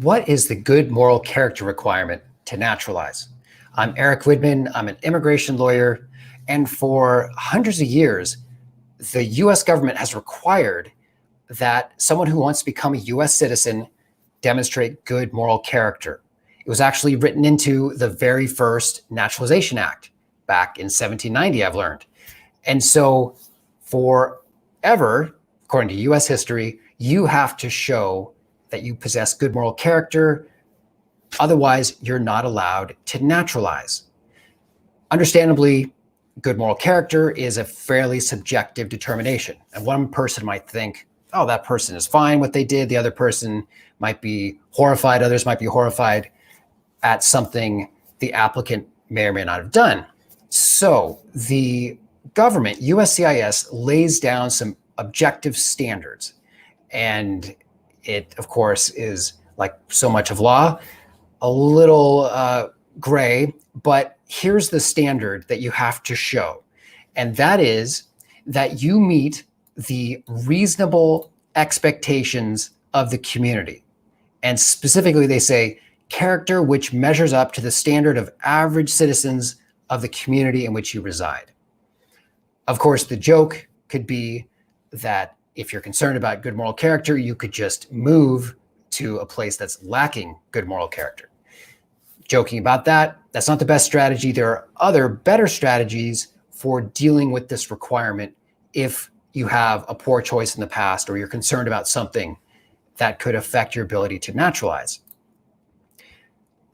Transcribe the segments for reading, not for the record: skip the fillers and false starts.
What is the good moral character requirement to naturalize? I'm Erick Widman. I'm an immigration lawyer. And for hundreds of years, the US government has required that someone who wants to become a US citizen demonstrate good moral character. It was actually written into the very first Naturalization Act back in 1790, I've learned. And so forever, according to US history, you have to show that you possess good moral character. Otherwise, you're not allowed to naturalize. Understandably, good moral character is a fairly subjective determination. And one person might think, oh, that person is fine what they did. The other person might be horrified. Others might be horrified at something the applicant may or may not have done. So the government, USCIS, lays down some objective standards. And it, of course, is like so much of law, a little gray, but here's the standard that you have to show. And that is that you meet the reasonable expectations of the community. And specifically, they say character which measures up to the standard of average citizens of the community in which you reside. Of course, the joke could be that if you're concerned about good moral character, you could just move to a place that's lacking good moral character. Joking about that, that's not the best strategy. There are other better strategies for dealing with this requirement if you have a poor choice in the past or you're concerned about something that could affect your ability to naturalize.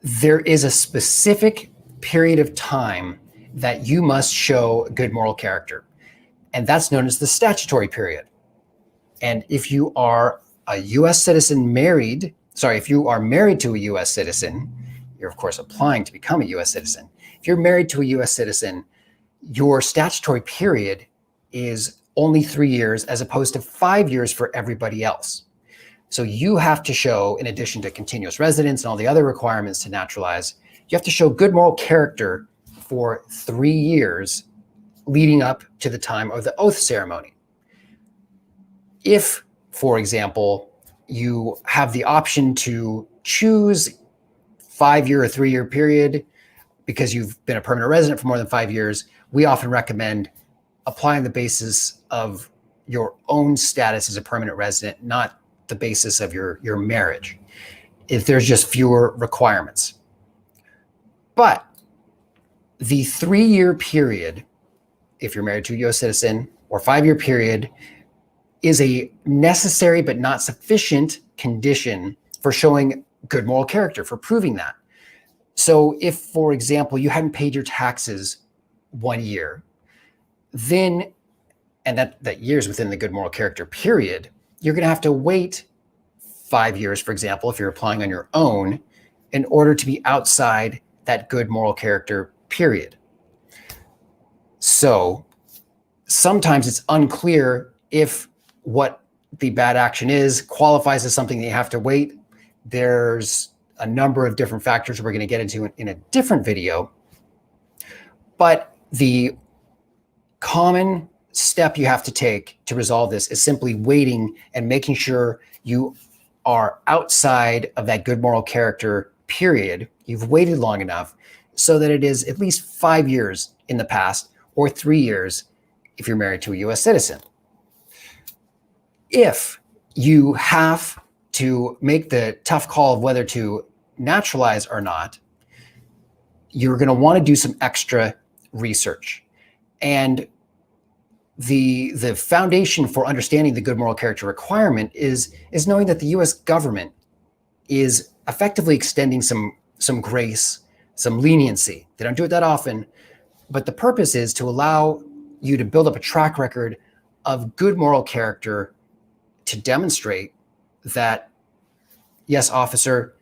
There is a specific period of time that you must show good moral character, and that's known as the statutory period. And if you are a US citizen if you are married to a US citizen, you're of course applying to become a US citizen. If you're married to a US citizen, your statutory period is only 3 years as opposed to 5 years for everybody else. So you have to show, in addition to continuous residence and all the other requirements to naturalize, you have to show good moral character for 3 years leading up to the time of the oath ceremony. If, for example, you have the option to choose 5-year or 3-year period because you've been a permanent resident for more than 5 years, we often recommend applying the basis of your own status as a permanent resident, not the basis of your marriage, if there's just fewer requirements. But the 3-year period, if you're married to a US citizen, or 5-year period, is a necessary but not sufficient condition for showing good moral character, for proving that. So if, for example, you hadn't paid your taxes 1 year, then, and that year's within the good moral character period, you're gonna have to wait 5 years, for example, if you're applying on your own, in order to be outside that good moral character period. So sometimes it's unclear if what the bad action is qualifies as something that you have to wait. There's a number of different factors we're going to get into in a different video. But the common step you have to take to resolve this is simply waiting and making sure you are outside of that good moral character period. You've waited long enough so that it is at least 5 years in the past, or 3 years if you're married to a US citizen. If you have to make the tough call of whether to naturalize or not, you're going to want to do some extra research. And the foundation for understanding the good moral character requirement is knowing that the US government is effectively extending some grace, some leniency. They don't do it that often, but the purpose is to allow you to build up a track record of good moral character to demonstrate that, yes, officer,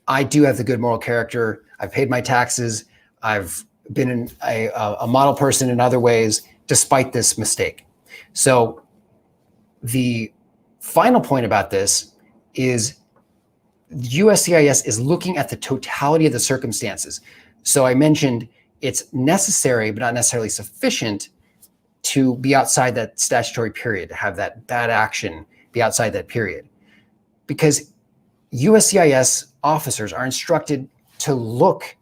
I do have the good moral character. I've paid my taxes. I've been a model person in other ways, despite this mistake. So the final point about this is USCIS is looking at the totality of the circumstances. So I mentioned it's necessary, but not necessarily sufficient to be outside that statutory period, to have that bad action be outside that period. Because USCIS officers are instructed to look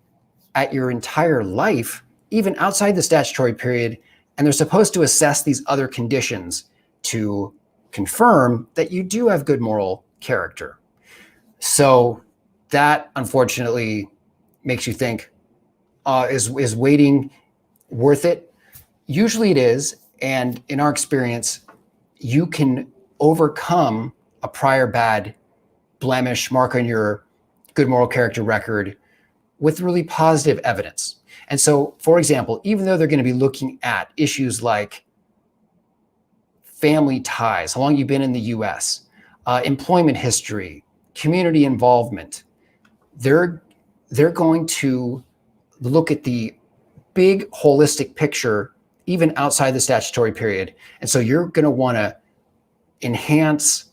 at your entire life, even outside the statutory period, and they're supposed to assess these other conditions to confirm that you do have good moral character. So that, unfortunately, makes you think, is waiting worth it? Usually it is, and in our experience, you can overcome a prior bad blemish, mark on your good moral character record with really positive evidence. And so, for example, even though they're going to be looking at issues like family ties, how long you've been in the US, employment history, community involvement, they're going to look at the big holistic picture, even outside the statutory period. And so you're going to want to enhance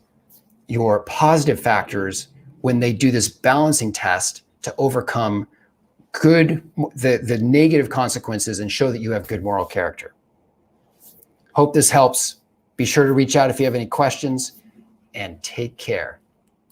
your positive factors when they do this balancing test to overcome the negative consequences and show that you have good moral character. Hope this helps. Be sure to reach out if you have any questions, and take care.